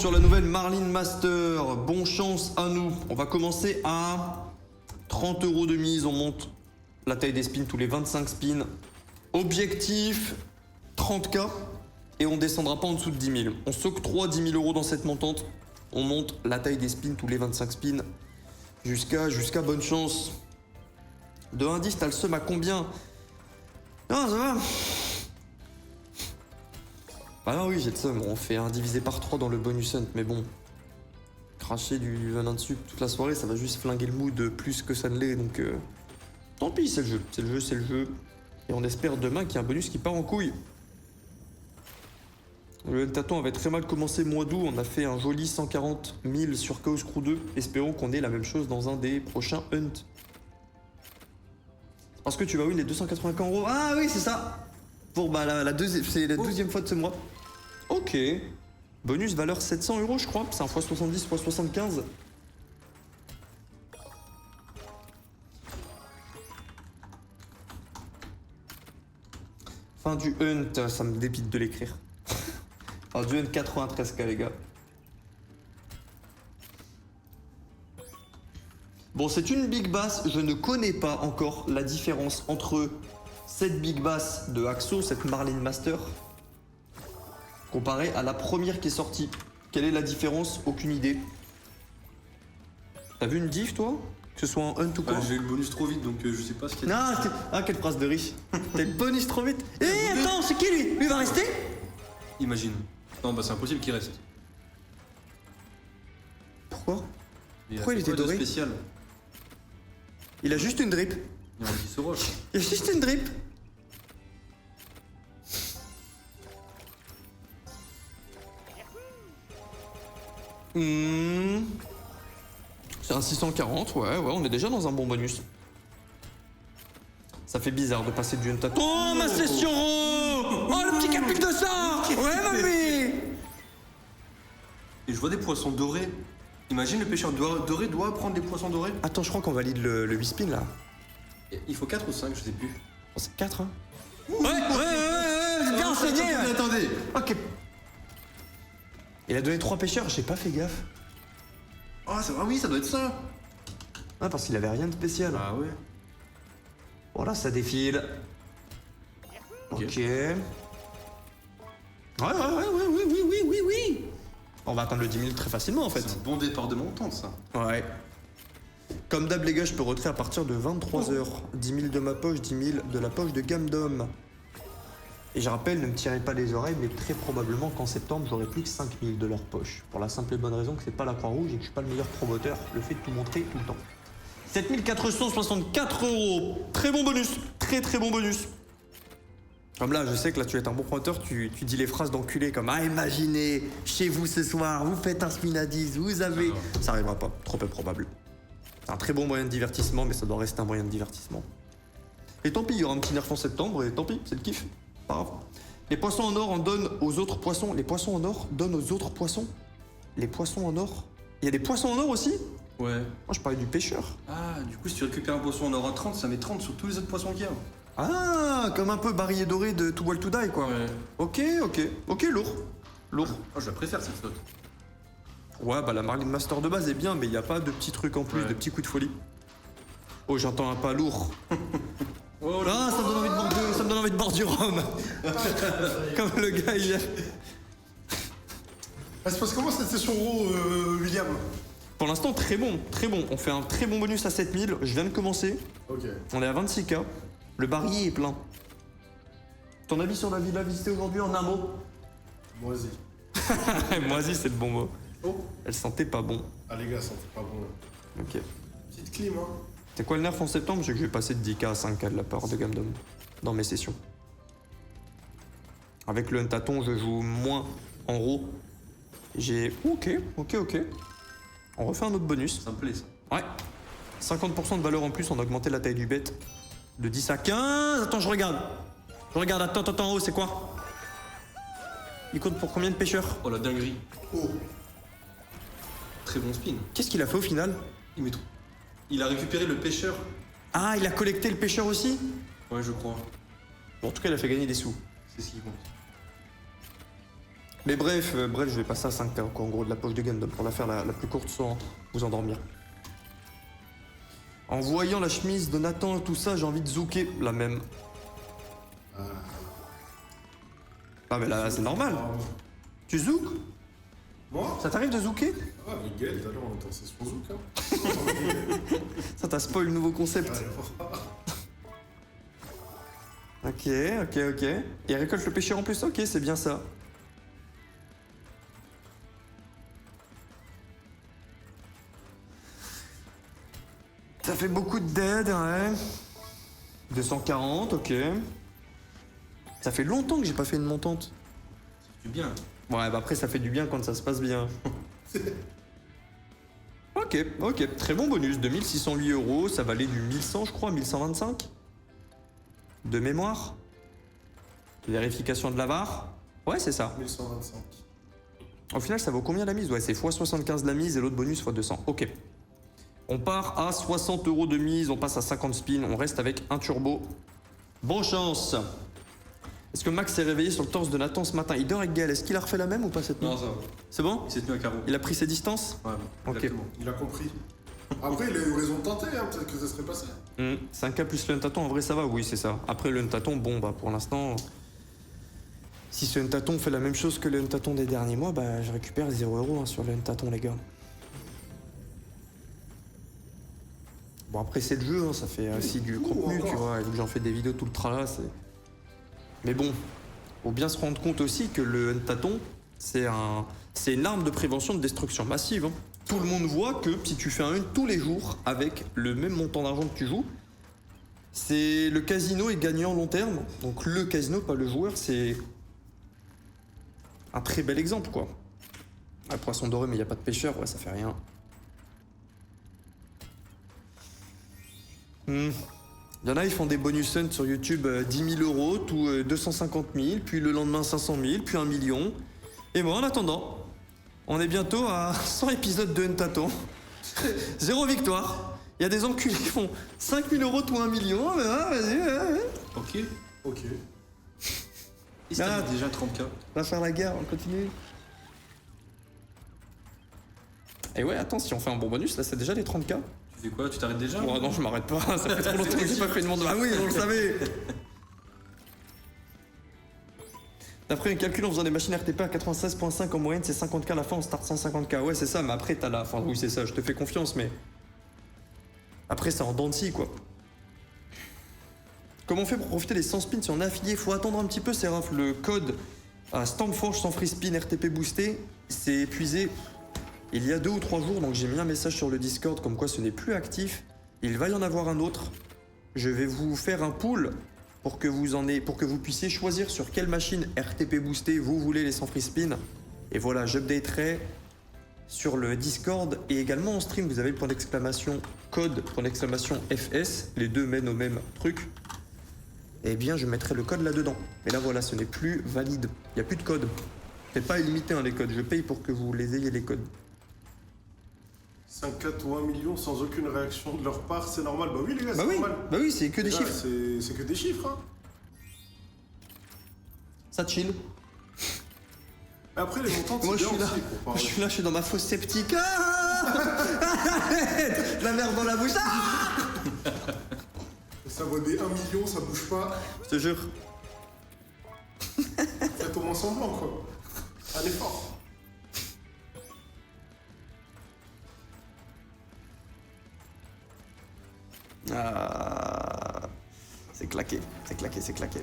sur la nouvelle Marlin Master. Bon chance à nous. On va commencer à 30 € de mise. On monte la taille des spins tous les 25 spins. Objectif 30K. Et on descendra pas en dessous de 10 000. On s'octroie 10 000 € dans cette montante. On monte la taille des spins tous les 25 spins. Jusqu'à bonne chance. De indice, t'as le seum à combien? Non, ça va. Bah non, oui, j'ai le seum. On fait 1 divisé par 3 dans le bonus hunt, mais bon. Cracher du venin dessus toute la soirée, ça va juste flinguer le mood plus que ça ne l'est, donc... Tant pis, c'est le jeu. C'est le jeu, c'est le jeu. Et on espère demain qu'il y a un bonus qui part en couille. Le Huntaton avait très mal commencé mois d'août. On a fait un joli 140 000 sur Chaos Crew 2. Espérons qu'on ait la même chose dans un des prochains hunts. Parce que tu vas win les 280 €. Ah oui, c'est ça. Pour bah, c'est la 12e fois de ce mois. Ok. Bonus valeur 700 €, je crois. C'est un x70, x75. Fin du hunt, ça me dépite de l'écrire. Fin du hunt 93K, les gars. Bon, c'est une Big Bass. Je ne connais pas encore la différence entre cette Big Bass de Axo, cette Marlin Master, comparée à la première qui est sortie. Quelle est la différence? Aucune idée. T'as vu une diff, toi? Que ce soit en hunt ou quoi? J'ai eu le bonus trop vite, donc je sais pas ce qu'il y a. Non, ah, quelle phrase de riche. T'as le bonus trop vite. Eh, attends, c'est qui lui? Lui va rester? Imagine. Non, bah c'est impossible qu'il reste. Pourquoi? Et Pourquoi il fait était quoi de doré? spécial. Il a juste une drip. Il y a un petit Soros. Il a juste une drip. C'est un 640, ouais, on est déjà dans un bon bonus. Ça fait bizarre de passer du Huntaton. Oh, ma session! Oh, le petit capic de ça! Ouais, mamie! Et je vois des poissons dorés. Imagine le pêcheur doré doit prendre des poissons dorés. Attends, je crois qu'on valide le 8 spin là. Il faut 4 ou 5, je sais plus. Oh, c'est 4, hein? Ouais, c'est bien enseigné! Attendez. Ok. Il a donné 3 pêcheurs, j'ai pas fait gaffe. Ah, oui, ça doit être ça. Ah, parce qu'il avait rien de spécial. Ah ouais. Voilà, ça défile. Ok. Ouais. Oui. On va atteindre le 10 000 très facilement en fait. C'est un bon départ de montante, ça. Ouais. Comme d'hab les gars, je peux retirer à partir de 23h. 10 000 de ma poche, 10 000 de la poche de Gamdom. Et je rappelle, ne me tirez pas les oreilles, mais très probablement qu'en septembre, j'aurai plus que 5 000 de leur poche. Pour la simple et bonne raison que c'est pas la Croix-Rouge et que je suis pas le meilleur promoteur. Le fait de tout montrer tout le temps. 7 464 €. Très bon bonus. Très bon bonus. Comme là, je sais que là, tu es un bon promoteur, tu dis les phrases d'enculé comme « Ah, imaginez, chez vous ce soir, vous faites un spin à 10, vous avez... » Ça arrivera pas, trop peu probable. C'est un très bon moyen de divertissement, mais ça doit rester un moyen de divertissement. Et tant pis, il y aura un petit nerf en septembre, et tant pis, c'est le kiff. Pas grave. Les poissons en or en donnent aux autres poissons. Les poissons en or donnent aux autres poissons. Les poissons en or. Il y a des poissons en or aussi? Ouais. Moi, je parlais du pêcheur. Ah, du coup, si tu récupères un poisson en or à 30, ça met 30 sur tous les autres poissons qu'il y a. Ah, comme un peu barillet doré de To Wall To Die, quoi. Ouais. Ok, lourd. Oh, je la préfère cette flotte. Ouais, bah la Marlin Master de base est bien, mais il n'y a pas de petits trucs en plus, Ouais. de petits coups de folie. Oh, j'entends un pas lourd. Oh Ah, ça me donne envie de boire du rhum. Comme le gars hier. Ça se passe comment cette session gros, William? Pour l'instant, très bon. On fait un très bon bonus à 7000. Je viens de commencer. Ok. On est à 26K. Le barillet est plein. Ton avis sur la villa visitée aujourd'hui en un mot? Moisi. Moisi, c'est le bon mot. Oh. Elle sentait pas bon. Ah les gars, ça fait pas bon. Ok. Petite clim, hein. C'est quoi le nerf en septembre? C'est que je vais passer de 10K à 5K de la part de Gamdom dans mes sessions. Avec le Huntaton, je joue moins en raw. J'ai... Ok. On refait un autre bonus. Ça me plaît, ça. Ouais. 50% de valeur en plus, on a augmenté la taille du bet. De 10 à 15... Attends, je regarde. Attends, en haut, c'est quoi? Il compte pour combien de pêcheurs? Oh, la dinguerie. Oh. Très bon spin. Qu'est-ce qu'il a fait au final? Il a récupéré le pêcheur. Ah, il a collecté le pêcheur aussi? Ouais, je crois. Bon, en tout cas, il a fait gagner des sous. C'est ce qui compte. Mais bref, je vais passer à 5K quoi, en gros de la poche de Gundam pour la faire la plus courte sans vous endormir. En voyant la chemise de Nathan et tout ça, j'ai envie de zouker la même. Ah mais là c'est normal. Tu zoukes? Moi? Ça t'arrive de zouker? Ah, mais Gaël, tout à l'heure, on était en session zouk, hein. Ça t'a spoil le nouveau concept. Ok. Et récolte le pêcheur en plus, ok, c'est bien ça. Ça fait beaucoup de dead, ouais. 240, ok. Ça fait longtemps que j'ai pas fait une montante. Du bien. Ouais, bah après ça fait du bien quand ça se passe bien. Ok, très bon bonus, 2608 €, ça valait du 1100 je crois, 1125 de mémoire. Vérification de la VAR. Ouais, c'est ça. 1125. Au final, ça vaut combien la mise? Ouais, c'est x75 la mise et l'autre bonus x200. Ok. On part à 60 € de mise, on passe à 50 spins, on reste avec un turbo. Bonne chance. Est-ce que Max s'est réveillé sur le torse de Nathan ce matin? Il dort avec Gaël, est-ce qu'il a refait la même ou pas cette nuit? Non, ça va. C'est bon? Il s'est tenu à carreau. Il a pris ses distances? Ouais, Ok. exactement. Il a compris. Après, il a eu raison de tenter, hein, peut-être que ça serait passé. 5K plus le Ntaton, en vrai ça va, oui c'est ça. Après le Ntaton, bon bah pour l'instant, si ce Ntaton fait la même chose que le Ntaton des derniers mois, bah je récupère 0 € sur le Ntaton les gars. Bon après c'est le jeu, hein, ça fait aussi du contenu tu vois, et vu que j'en fais des vidéos tout le tralala, c'est... Mais bon, faut bien se rendre compte aussi que le Ntaton, c'est une arme de prévention de destruction massive. Hein. Tout le monde voit que si tu fais un hunt tous les jours avec le même montant d'argent que tu joues, c'est le casino est gagnant long terme. Donc le casino, pas le joueur, c'est un très bel exemple quoi. Un poisson doré mais il n'y a pas de pêcheur, ouais ça fait rien. Il y en a, ils font des bonus hunt sur YouTube 10 000 €, tout 250 000, puis le lendemain 500 000, puis 1 million. Et moi en attendant, on est bientôt à 100 épisodes de Ntaton. 0 victoire. Il y a des enculés qui font 5 000 € tout 1 million. Vas-y. Ok. Et c'était déjà 30K. On va faire la guerre, on continue. Et ouais, attends, si on fait un bon bonus, là c'est déjà les 30K. Tu fais quoi? Tu t'arrêtes déjà? Oh non, je m'arrête pas, ça fait trop longtemps que j'ai pas fait une montre. Ah oui, on le savait. D'après un calcul, en faisant des machines RTP à 96.5 en moyenne, c'est 50K à la fin, on start 150K. Ouais, c'est ça, mais après, t'as la... Enfin, oui, c'est ça, je te fais confiance, mais... Après, c'est en dents de scie, quoi. Comment on fait pour profiter des 100 spins si on est affilié? Faut attendre un petit peu, c'est Raph. Le code à Stormforge sans free spin RTP boosté, c'est épuisé il y a 2 ou 3 jours, donc j'ai mis un message sur le Discord comme quoi ce n'est plus actif. Il va y en avoir un autre. Je vais vous faire un pool pour que vous puissiez choisir sur quelle machine RTP boosté vous voulez les 100 free spin. Et voilà, j'updaterai sur le Discord et également en stream. Vous avez le point d'exclamation code, point d'exclamation FS, les deux mènent au même truc. Eh bien, je mettrai le code là-dedans. Et là, voilà, ce n'est plus valide. Il n'y a plus de code. C'est pas illimité, hein, les codes. Je paye pour que vous les ayez, les codes. 5-4 ou 1 million sans aucune réaction de leur part, c'est normal. Bah oui, les gars, Bah c'est oui, normal. bah oui, c'est que des Là, chiffres. C'est que des chiffres, hein. Ça chill. Mais après, les montants, Moi, c'est je bien suis là. aussi pour Moi, parler. je suis là, je suis dans ma fosse sceptique. Ah arrête, de la merde dans la bouche. Ah Ça vaut des 1 million, ça bouge pas. je te jure. Faites au moins semblant, quoi. Un effort. Ah, c'est claqué, c'est claqué, c'est claqué.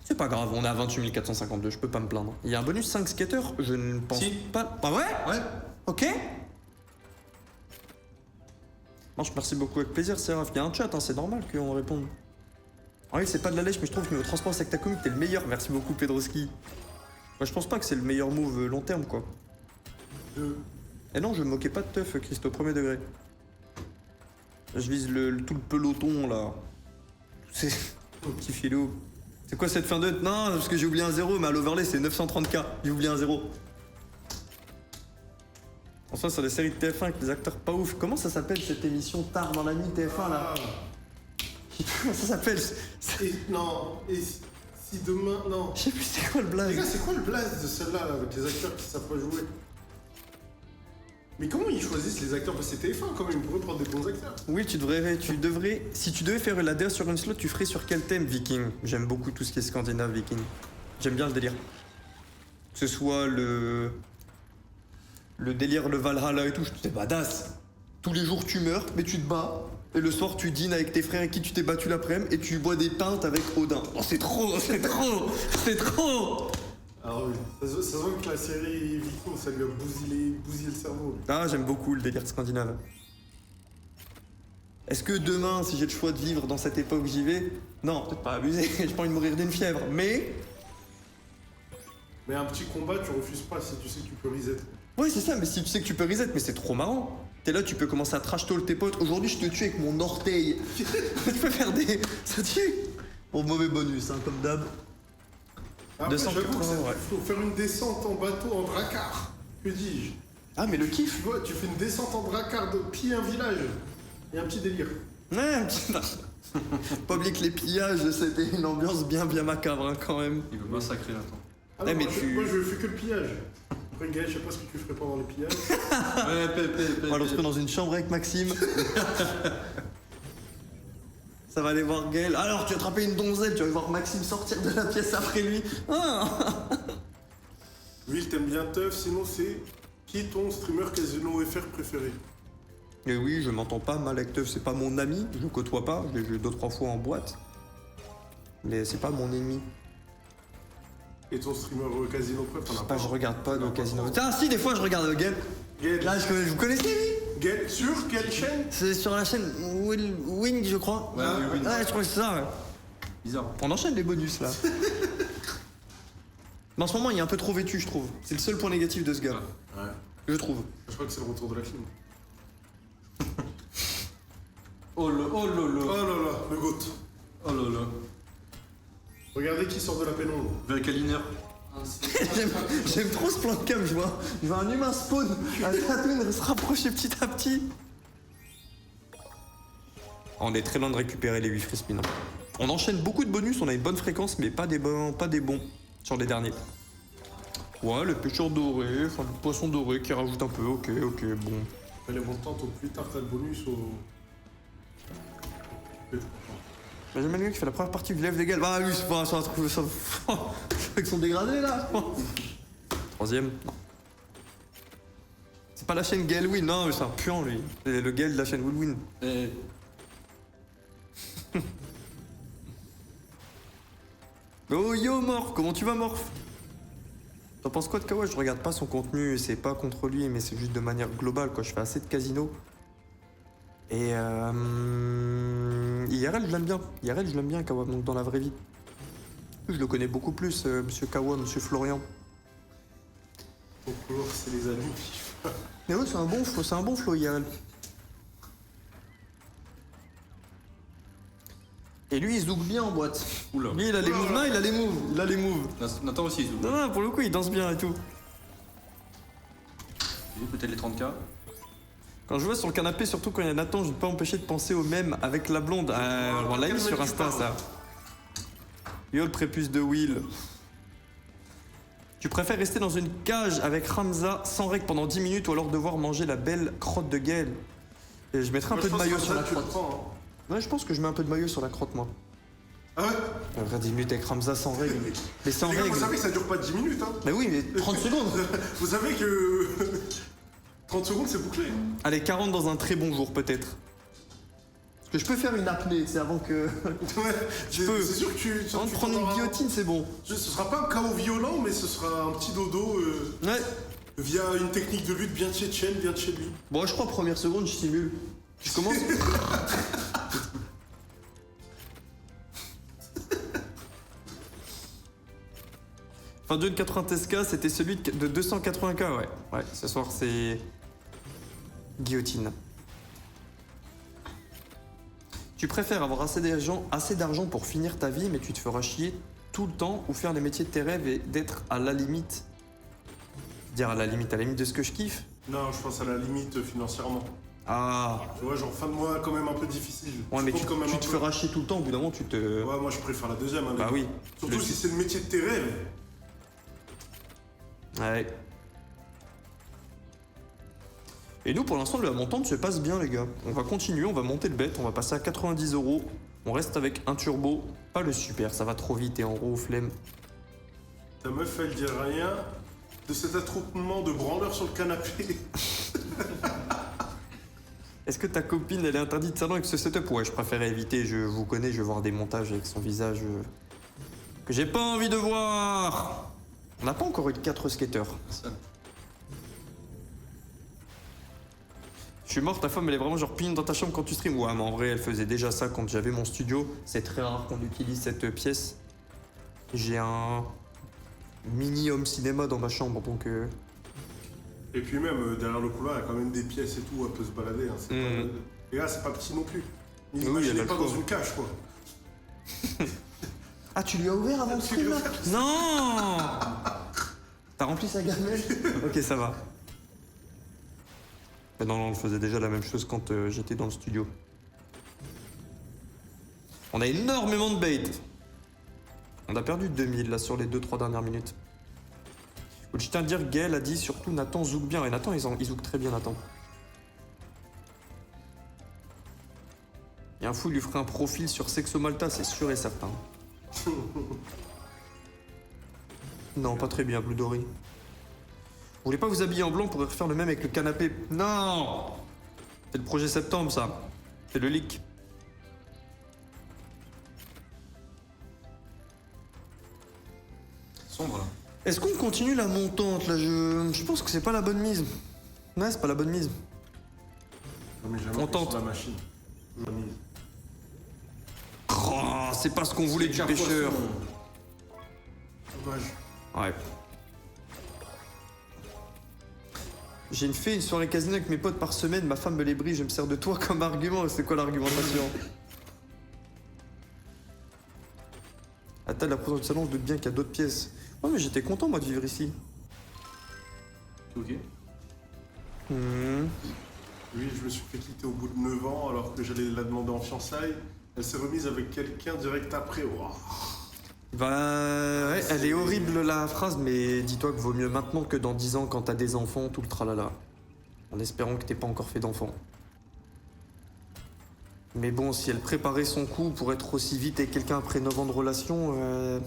C'est pas grave, on est à 28 452, je peux pas me plaindre. Il y a un bonus 5 skaters, je ne pense Si. pas... Pas vrai? Ouais. Ok. Marche, merci beaucoup, avec plaisir, c'est grave. Il y a un chat, hein, c'est normal qu'on réponde. Ah oui, c'est pas de la lèche, mais je trouve que niveau transport avec ta comique, t'es le meilleur. Merci beaucoup, Pedroski. Moi, je pense pas que c'est le meilleur move long terme, quoi. Et non, je me moquais pas de teuf, Christo, premier degré. Je vise tout le peloton, là. C'est... Petit filou. C'est quoi cette fin de... Non, parce que j'ai oublié un 0, mais à l'overlay, c'est 930K. J'ai oublié un 0. En soi, sur des séries de TF1 avec des acteurs pas ouf. Comment ça s'appelle cette émission tard dans la nuit TF1 là? Je sais plus comment ça s'appelle. Et, non, et Si demain. Non. Je sais plus c'est quoi le Les gars, blaze. c'est quoi le blaze de celle-là, là, avec les acteurs qui savent pas jouer? Mais comment ils choisissent les acteurs? Parce que c'est TF1 quand même, ils pourraient prendre des bons acteurs. Oui, tu devrais. Si tu devais faire une ladder sur une slot, tu ferais sur quel thème, Viking? J'aime beaucoup tout ce qui est scandinave, Viking. J'aime bien le délire. Que ce soit le délire, le Valhalla et tout, c'est badass. Tous les jours tu meurs, mais tu te bats. Et le soir tu dînes avec tes frères avec qui tu t'es battu l'après-midi et tu bois des pintes avec Odin. Oh, c'est trop, c'est trop, c'est trop. Ah oui, ça se voit que la série Viking, ça lui a bousillé le cerveau. Ah, j'aime beaucoup le délire scandinave. Est-ce que demain, si j'ai le choix de vivre dans cette époque, j'y vais? Non, peut-être pas abusé, j'ai pas envie de mourir d'une fièvre, mais... Mais un petit combat, tu refuses pas si tu sais que tu peux reset. Ouais, c'est ça, mais si tu sais que tu peux reset, mais c'est trop marrant. T'es là, tu peux commencer à trash talk tes potes. Aujourd'hui, je te tue avec mon orteil. Tu peux faire des... Ça tue. Bon, mauvais bonus, hein, comme d'hab. Après, 280, j'avoue que ouais. faut faire une descente en bateau, en dracard. Que dis-je? Ah, mais le Tu kiff. vois, tu fais une descente en dracard de pied un village. Il y a un petit délire. Ouais, un petit... Pas oublier que les pillages, c'était une ambiance bien macabre, hein, quand même. Il veut massacrer là, attends. Ah Ouais, non, mais moi, je fais que le pillage. Après, Gaël, je sais pas ce que tu ferais pendant les pillages. Ouais, On va le retrouver dans une chambre avec Maxime. Ça va aller voir Gaël. Alors, tu as attrapé une donzelle, tu vas voir Maxime sortir de la pièce après lui. Ah. Lui, il t'aime bien teuf, sinon c'est qui ton streamer Casino FR préféré? Et oui, je m'entends pas mal avec Teuf, c'est pas mon ami, je le côtoie pas, je l'ai vu 2-3 fois en boîte. Mais c'est pas mon ennemi. Et ton streamer Casino préf, t'en as Pas, pas? je regarde pas de casino. Ah si, des fois je regarde Gaël. Gaël, Là, vous connaissez lui? Gaël, sur quelle chaîne? C'est sur la chaîne Wing, je crois. Ouais, oui, oui. Ouais, je crois que c'est ça. Ouais. Bizarre. On enchaîne les bonus là. Mais en ce moment, il est un peu trop vêtu, je trouve. C'est le seul point négatif de ce gars, Ouais. je trouve. Je crois que c'est le retour de la clim. Oh là Oh là là, le goat. Oh là là. Regardez qui sort de la pénombre. Verkaliner. J'aime trop ce plan de cam, je vois un humain spawn à Tatooine se rapprocher petit à petit. On est très loin de récupérer les 8 free spins. On enchaîne beaucoup de bonus, on a une bonne fréquence, mais pas des bons sur les derniers. Ouais, le pêcheur doré, enfin le poisson doré qui rajoute un peu, ok, bon. Mais les montants, au plus tard, t'as le bonus au. Bah, j'aime bien le gars qui fait la première partie du live légal. Bah lui, c'est pas ça, trouve ça. Avec son dégradé là. Troisième. C'est pas la chaîne Gaelwin, non, mais c'est un puant lui. C'est le Gael de la chaîne Willwin. Eh, Oh yo Morph, comment tu vas Morph? T'en penses quoi de Kawa? Je regarde pas son contenu, c'est pas contre lui, mais c'est juste de manière globale quoi. Je fais assez de casino. Et IRL je l'aime bien. IRL je l'aime bien Kawa, donc dans la vraie vie. Je le connais beaucoup plus, monsieur Kawa, monsieur Florian. Au cours, c'est les amis. Mais ouais, c'est un bon flow IRL. Et lui il zouk bien en boîte. Oula. Lui il a les moves, non, il a les moves. Nathan aussi, il joue. Non, pour le coup il danse bien et tout. Peut-être les 30K. Quand je vois sur le canapé, surtout quand il y a Nathan, je ne peux pas empêcher de penser au même avec la blonde. On l'a mis sur Insta, ça. Yo, le prépuce de Will. Tu préfères rester dans une cage avec Ramza sans règle pendant 10 minutes ou alors devoir manger la belle crotte de Gaël? Et je mettrai un peu de maillot sur la crotte. Ouais, je pense que je mets un peu de maillot sur la crotte, moi. Ah ouais? Après 10 minutes avec Ramza sans règle. Mais sans Les gars, règle. vous savez que ça dure pas 10 minutes, hein? Mais oui, mais 30 secondes. Vous savez que 30 secondes, c'est bouclé. Allez, 40 dans un très bon jour, peut-être. Parce que je peux faire une apnée, c'est avant que. Ouais, peux. c'est sûr que tu. Avant de prendre une guillotine, c'est bon. Ce sera pas un chaos violent, mais ce sera un petit dodo Ouais. via une technique de lutte bien tchétchène, bien de chez lui. Bon, je crois première seconde, je simule. Je commence. Enfin, de 93K, c'était celui de 280K, ouais. Ouais, ce soir, c'est. Guillotine. Tu préfères avoir assez d'argent pour finir ta vie, mais tu te feras chier tout le temps, ou faire les métiers de tes rêves et d'être à la limite. Dire à la limite de ce que je kiffe. Non, je pense à la limite financièrement. Ah. Tu vois, genre fin de mois quand même un peu difficile. Ouais, mais Je compte quand même tu un te peu. feras chier tout le temps, au bout d'un moment, tu te... Ouais, moi je préfère la deuxième. Hein, Bah oui. Surtout si c'est le métier de tes rêves. Ouais. Et nous, pour l'instant, la montante se passe bien, les gars. On va continuer, on va monter le bet, on va passer à 90 €. On reste avec un turbo, pas le super, ça va trop vite et en gros, flemme. Ta meuf, elle dit rien de cet attroupement de branleurs sur le canapé. Est-ce que ta copine, elle est interdite de salon avec ce setup? Ouais, je préférais éviter, je vous connais, je vais voir des montages avec son visage que j'ai pas envie de voir. On n'a pas encore eu de 4 skateurs. Ça. Je suis mort, ta femme, elle est vraiment genre pine dans ta chambre quand tu stream. Ouais, mais en vrai, elle faisait déjà ça quand j'avais mon studio. C'est très rare qu'on utilise cette pièce. J'ai un mini home cinéma dans ma chambre, donc... Et puis même, derrière le couloir, il y a quand même des pièces et tout, elle peut se balader. Hein. Et là, c'est pas petit non plus. Oui, il y a Imaginez de pas la dans cour. une cage, quoi. Ah, tu lui as ouvert avant le stream, là? Non. T'as rempli sa gamelle? Ok, ça va. Mais non, on faisait déjà la même chose quand j'étais dans le studio. On a énormément de bait. On a perdu 2000 là sur les 2-3 dernières minutes. Je tiens à dire, Gaël a dit surtout Nathan zouk bien. Et Nathan, il zouk très bien, Nathan. Et un fou lui ferait un profil sur Sexo Malta, c'est sûr et certain. Non, pas très bien, Blue Dory. Vous voulez pas vous habiller en blanc pour refaire le même avec le canapé? Non! C'est le projet septembre, ça. C'est le leak. Sombre là. Est-ce qu'on continue la montante, là? Je pense que c'est pas la bonne mise. Ouais, c'est pas la bonne mise. Non, mais jamais On pris tente. sur la machine. Toujours mise. Oh, c'est pas ce qu'on voulait du pêcheur. Dommage. Ouais. J'ai fait une soirée casino avec mes potes par semaine, ma femme me les brille, je me sers de toi comme argument. C'est quoi l'argumentation? À table la présence du salon, je doute bien qu'il y a d'autres pièces. Ouais, mais j'étais content moi de vivre ici. Ok. Oui, je me suis fait quitter au bout de 9 ans alors que j'allais la demander en fiançailles. Elle s'est remise avec quelqu'un direct après. Wow. Bah ouais, elle est horrible la phrase, mais dis-toi que vaut mieux maintenant que dans 10 ans quand t'as des enfants, tout le tralala. En espérant que t'aies pas encore fait d'enfants. Mais bon, si elle préparait son coup pour être aussi vite avec quelqu'un après 9 ans de relation,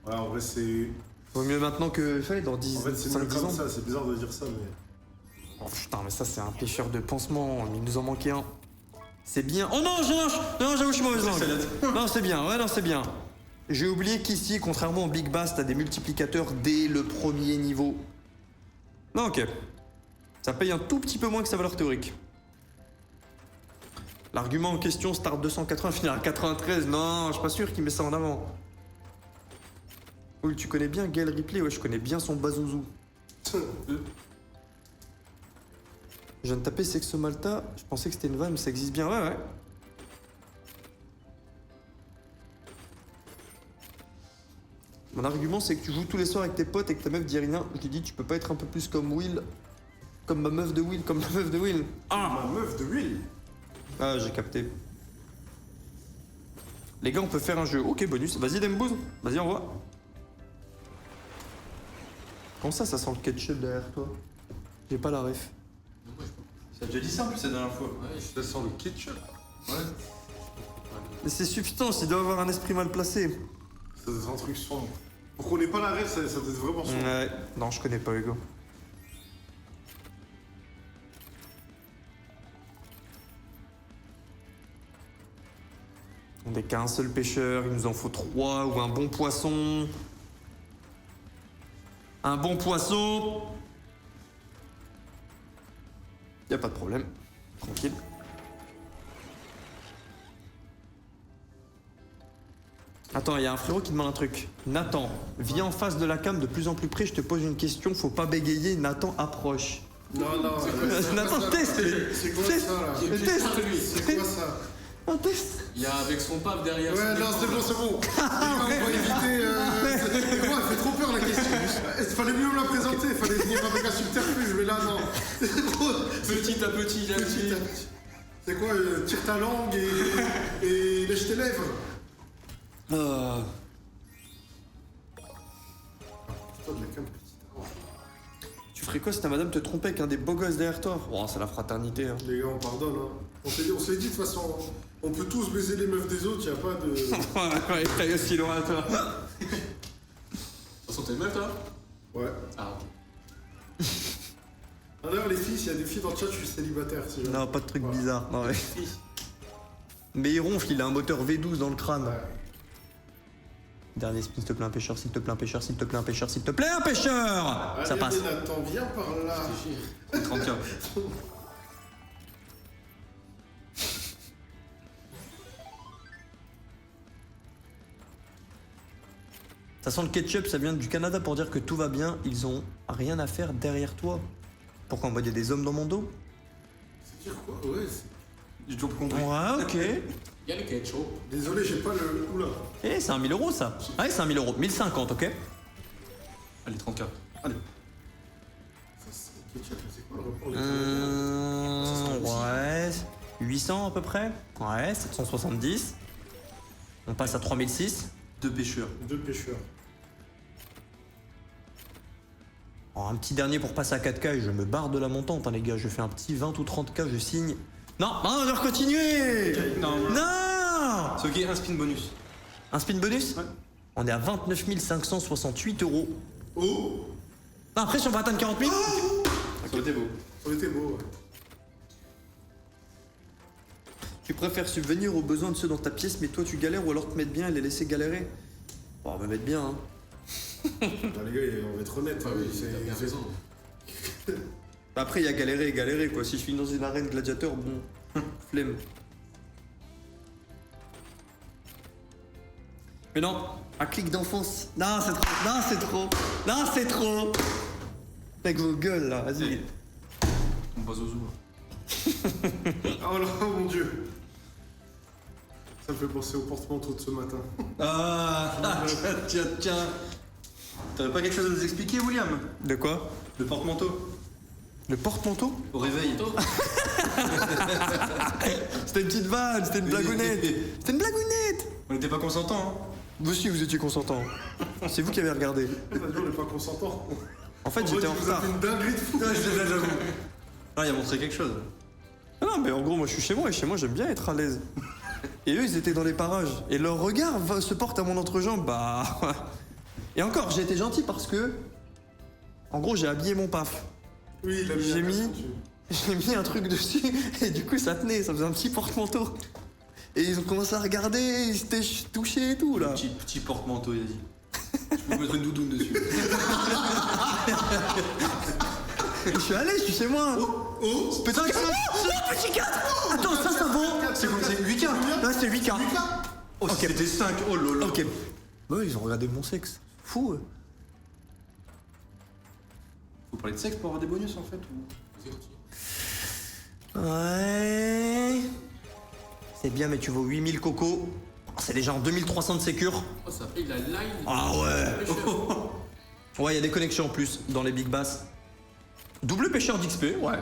Ouais, en vrai, c'est. vaut mieux maintenant que dans 10, En fait, c'est 5, mieux 10 comme ans. ça. C'est bizarre de dire ça, mais. Oh putain, mais ça c'est un pêcheur de pansement, il nous en manquait un. C'est bien. Oh non, non, j'avoue, je suis mauvaise langue. Non, c'est bien, ouais, non, c'est bien. J'ai oublié qu'ici, contrairement au Big Bass, t'as des multiplicateurs dès le premier niveau. Non, ok. Ça paye un tout petit peu moins que sa valeur théorique. L'argument en question, start 280, finir à 93. Non, je suis pas sûr qu'il met ça en avant. Oui, tu connais bien Gaël Ripley, ouais, je connais bien son bazouzou. Je viens de taper Sexo Malta, je pensais que c'était une vanne, mais ça existe bien, ouais. Mon argument, c'est que tu joues tous les soirs avec tes potes et que ta meuf dit rien. Je lui dis, tu peux pas être un peu plus comme Will. Comme ma meuf de Will, comme la meuf de Will. Ma meuf de Will. Ah, j'ai capté. Les gars, on peut faire un jeu. Ok, bonus. Vas-y, Dembouz. Vas-y, envoie. Comment ça sent le ketchup derrière toi? J'ai pas la ref. Ça a déjà dit ça en plus la dernière fois. Ouais, ça sent le ketchup. Ouais. Mais c'est substance, il doit avoir un esprit mal placé. Ça doit être un truc sombre. Pour qu'on ait pas la rêve, ça doit être vraiment sombre. Ouais. Non, je connais pas Hugo. On n'est qu'un seul pêcheur, il nous en faut 3 ou un bon poisson. Un bon poisson. Y a pas de problème. Tranquille. Attends, il y a un frérot qui demande un truc. Nathan, viens en face de la cam de plus en plus près, je te pose une question, faut pas bégayer, Nathan approche. Non, Nathan, teste. C'est quoi Teste. ça là Il y a plus Teste. ça, lui. C'est quoi ça? Un test. Il y a avec son paf derrière. Ouais, non, c'est bon. On va éviter. Moi, elle fait trop peur la question. Il fallait mieux me la présenter, il fallait venir avec un subterfuge, mais là, non. Petit à petit, j'ai Petit à petit. C'est quoi, tire ta langue et lèche tes lèvres. Ah. Putain, de la cam, petite. Tu ferais quoi si ta madame te trompait avec un des beaux gosses derrière toi? Oh, c'est la fraternité. Hein. Les gars, on pardonne, hein. On s'est dit de toute façon, on peut tous baiser les meufs des autres, y a pas de... Ouais, t'es aussi loin, toi. De toute façon, t'es une meuf, toi? Ouais. Ah, ok. D'ailleurs, les filles, s'il y a des filles dans le chat, je suis célibataire. Si jamais. Non, pas de truc Voilà. bizarre. Non, mais... mais il ronfle, il a un moteur V12 dans le crâne. Ouais. Dernier spin, s'il te plaît, un pêcheur, s'il te plaît, un pêcheur, s'il te plaît, un pêcheur, s'il te plaît, un pêcheur. Ça Allez, passe. Nathan, viens par là. 30K. Ça sent le ketchup, ça vient du Canada pour dire que tout va bien, ils ont rien à faire derrière toi. Pourquoi on va dire des hommes dans mon dos? C'est dire quoi? Ouais, J'ai toujours pas compris. Ouais, ok. Il y a le ketchup. désolé, j'ai pas le... Oula. Eh, c'est un 1000 € ça. Ah ouais, c'est un 1000 €. 1050, ok. Allez, 30K. Allez. Ça, c'est ketchup, c'est quoi le rapport Ouais. 800 à peu près. Ouais, 770. On passe à 3006. 2 pêcheurs. Deux pêcheurs. Oh, un petit dernier pour passer à 4K et je me barre de la montante, hein, les gars. Je fais un petit 20 ou 30K, je signe. Non, non, on doit continuer. Non, Non. c'est ok, un spin bonus. Un spin bonus? Ouais. On est à 29 568 €. Oh! Non, après, si on va atteindre 40 000. Ça aurait été beau. Ça aurait été beau, ouais. Tu préfères subvenir aux besoins de ceux dans ta pièce, mais toi tu galères, ou alors te mettre bien et les laisser galérer? Bon, on va mettre bien, hein. Bah, les gars, on va être honnêtes. hein, c'est- Après, il y a galéré et galéré, quoi. Si je finis dans une arène gladiateur, bon, flemme. Mais non, un clic d'enfance. Non, c'est trop. Non, c'est trop. Non, c'est trop. Avec vos gueules, là, vas-y. On passe au zoo. Oh là, oh mon dieu. Ça me fait penser au porte-manteau de ce matin. Ah, tiens. T'avais pas quelque chose à nous expliquer, William? De quoi? Le porte-manteau. Le porte-manteau? Au réveil. C'était une petite vanne, c'était une blagounette. C'était une blagounette. On n'était pas consentants, hein? Vous aussi, vous étiez consentant. C'est vous qui avez regardé. On n'est pas consentant. En fait, j'étais en Vous retard. avez une dinguerie de fou. J'avoue. Ah, il a montré quelque chose. Non, mais en gros, moi je suis chez moi et chez moi j'aime bien être à l'aise. Et eux, ils étaient dans les parages. Et leur regard se porte à mon entrejambe, bah. Et encore, j'ai été gentil parce que. En gros, j'ai habillé mon paf. Oui, il a mis J'ai un mis- casque dessus. J'ai mis un truc dessus et du coup, ça tenait, ça faisait un petit porte-manteau. Et ils ont commencé à regarder, ils s'étaient touchés et tout là. Petit porte-manteau, il a dit. Je peux mettre une doudoune dessus. Et je suis allé, je suis chez moi. Oh! Putain, petit 4. Attends, ça vaut. C'est quoi, c'est 8K? Là, c'est 8K. Oh, Ok. c'était 5. Oh lolo. Ok. Bah, ils ont regardé mon sexe. Fou. Faut parler de sexe pour avoir des bonus en fait ou... Ouais. C'est bien, mais tu vaux 8000 cocos. C'est déjà en 2300 de sécure. Oh, ça paye la line. Ah ouais. Pêcheur. Ouais, il y a des connexions en plus dans les big bass. Double pêcheur d'XP, ouais.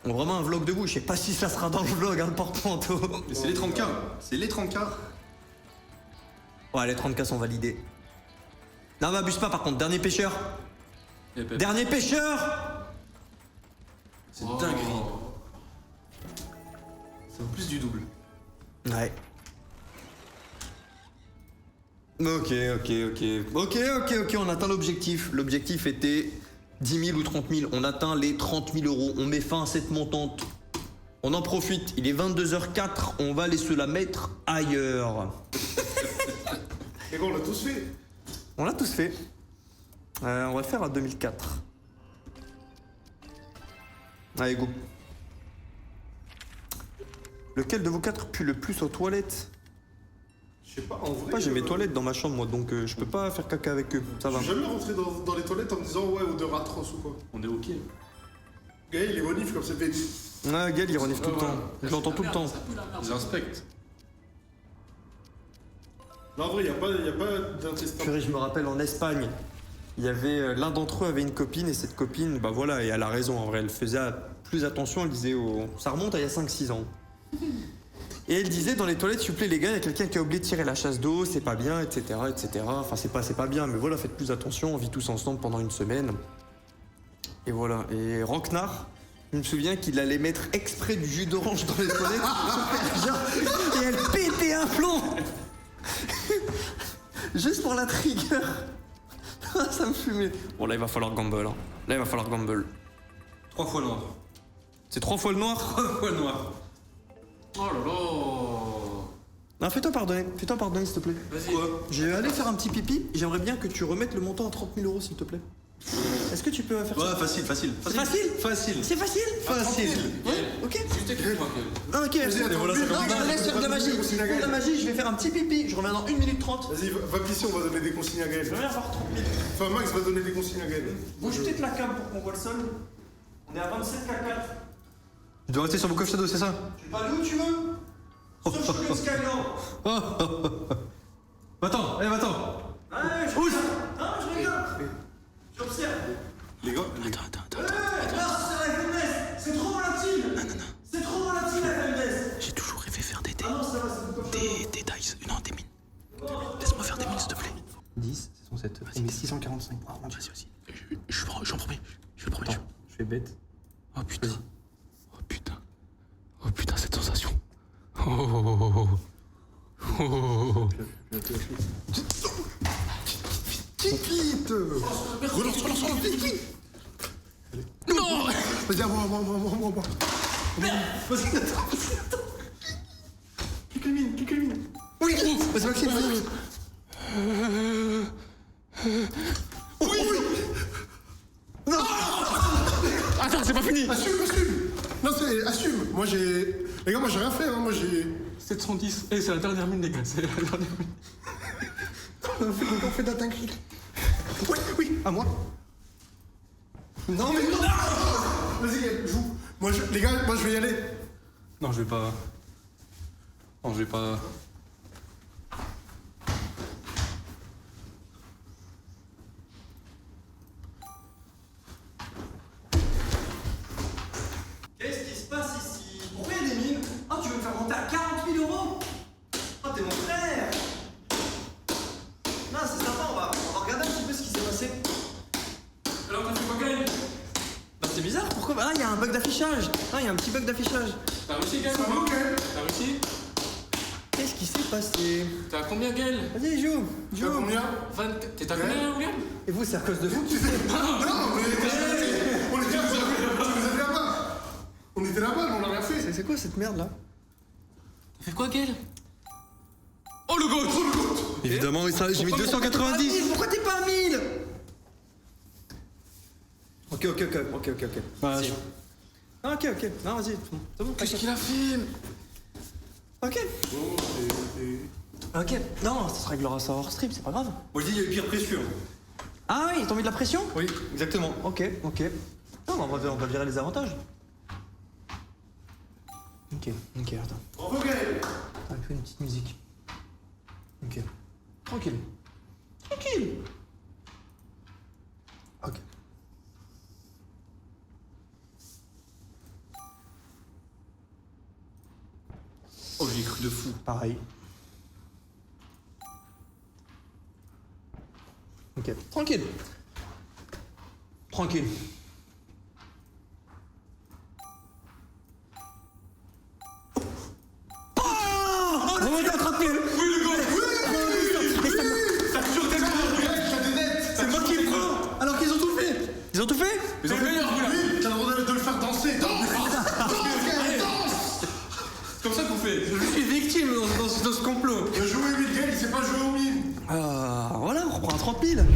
Bon, vraiment un vlog de goût. Je sais pas si ça sera dans le vlog, hein, le porte-manteau. Mais c'est les 30K. C'est les 30K. Ouais, les 30K sont validés. Non, mais abuse pas par contre. Dernier pêcheur. Dernier pêcheur. C'est dinguerie. Ça vaut plus du double. Ouais. Ok, on atteint l'objectif. L'objectif était 10 000 ou 30 000. On atteint les 30 000 €. On met fin à cette montante. On en profite. Il est 22h04. On va aller se la mettre ailleurs. Et bon, on l'a tous fait. On l'a tous fait. On va le faire à 2004. Allez, go. Lequel de vous quatre pue le plus aux toilettes? Je sais pas, en vrai. Pas, j'ai mes toilettes dans ma chambre, moi, donc je peux pas faire caca avec eux. Ça va. Je suis jamais rentré dans les toilettes en me disant ouais, odeur atroce ou quoi. On est ok. Gaël, il est renifle comme ça fait. Ah, Gaël, il renifle tout le temps. Je l'entends tout le temps. Ça pue la merde. Ils inspectent. Non, en vrai, y a pas d'intestin. Purée, je me rappelle en Espagne, il y avait l'un d'entre eux avait une copine et cette copine, bah voilà, et elle a raison en vrai, elle faisait plus attention, elle disait ça remonte à il y a 5-6 ans. Et elle disait dans les toilettes, s'il vous plaît les gars, il y a quelqu'un qui a oublié de tirer la chasse d'eau, c'est pas bien, etc., etc. Enfin c'est pas bien, mais voilà, faites plus attention, on vit tous ensemble pendant une semaine. Et voilà, et Rocknar, je me souviens qu'il allait mettre exprès du jus d'orange dans les toilettes, et elle pétait un plomb. Juste pour la trigger. Ça me fumait. Bon là il va falloir gamble. Hein. Là il va falloir gamble. 3 fois noir. C'est 3 fois le noir. 3 fois noir. Oh là là. Non, fais-toi pardonner s'il te plaît. Vas-y. Je vais aller faire un petit pipi. J'aimerais bien que tu remettes le montant à 30 000 € s'il te plaît. Est-ce que tu peux faire ça? Ouais, facile. Facile. Facile. C'est facile. Ouais, ok. Juste écoute-moi. Non, ok. Vas-y, Voilà, ça attends, commence. Laisse faire de la magie. Consigne à Pour de la Gaël. magie, je vais faire un petit pipi. Je reviens dans 1 minute 30. Vas-y, va pisser, on va donner des consignes à Gaël. Je reviens avoir 30 000. Enfin, Max va donner des consignes à Gaël. Bouge peut-être la cam pour qu'on voit le sol. On est à 27 K4. Tu dois rester sur mon coffre shadow, c'est ça? Tu peux aller où tu veux. Sauf sur le Skyland. Va-t'en. Ouais, je regarde. Non, je regarde. J'observe. Les gars, Attends. Non, c'est la FMS. C'est trop volatile. Non. C'est trop volatile la FMS. J'ai toujours rêvé faire des Ah non, ça va, c'est beaucoup dice. Non, des mines. Laisse-moi faire des mines, s'il te plaît. 10, c'est son 7. Vas-y, Mais 645. Vas-y. J'en promets. Je vais le promettre. Attends, je fais bête. Oh putain, cette sensation. Oh. vite. Relance, vite. Non. Vas-y, à moi. Vas-y, attends. Clique le mine. Oui, vas-y, Maxime, vas-y. Oui. Non. Attends, c'est pas fini. Assume. Non, assume. Moi, j'ai... Les gars, moi, j'ai rien fait, hein. Moi, j'ai... 710. C'est la dernière mine, les gars. C'est la dernière mine. On fait de la dinguerie. Oui, à moi. Non, mais non. Vas-y, Gaël, joue. Les gars, moi, je vais y aller. Non, je vais pas. Qu'est-ce qui se passe ici? Pourquoi il y a des mines? Ah, tu veux me faire monter à 40 000 €? Ah, t'es mon frère. Non, c'est sympa, on va regarder un petit peu ce qui s'est passé. Alors, t'as fait quoi, Gaël? Bah, c'est bizarre, pourquoi? Ah, il y a un bug d'affichage. Ah, il y a un petit bug d'affichage. T'as réussi, Gaël? Ça va, ok. T'as réussi? Qu'est-ce qui s'est passé? T'es à combien, Gaël? Vas-y, joue. Tu as combien? 24. T'es à combien, William? Et vous, c'est à cause de vous? Non, mais... On était là-bas. On était là-bas, mais on l'a rien fait. C'est quoi cette merde là? T'as fait quoi, Gaël? Oh, le goat! Évidemment, j'ai mis 290. Pourquoi t'es pas à 1000? Ok. Voilà, Si. Ah, ok. Non, vas-y. C'est bon. Qu'est-ce qu'il a fait? Ok. Ok. Non, ça se réglera ça hors stream, c'est pas grave. Moi, je dis, il y a eu pire précieux. Ah oui, ils t'ont mis de la pression? Oui, exactement. Ok. Non, on va virer les avantages. Ok, attends. Bravo, Gaël. On va faire une petite musique. Ok. Tranquille. Ok. Oh, j'ai cru de fou. Pareil. Ok. Tranquille. Remontez à 30 000. C'est moi qui le prends. Alors qu'ils ont tout fait. Ils ont tout fait? C'est le meilleur, William! Oui, t'as le droit de le faire danser. Danse. C'est comme ça qu'on fait! Je suis victime dans ce complot. Il a joué 8 Gaël, il sait pas jouer aux mines. Voilà, on reprend à 30 000.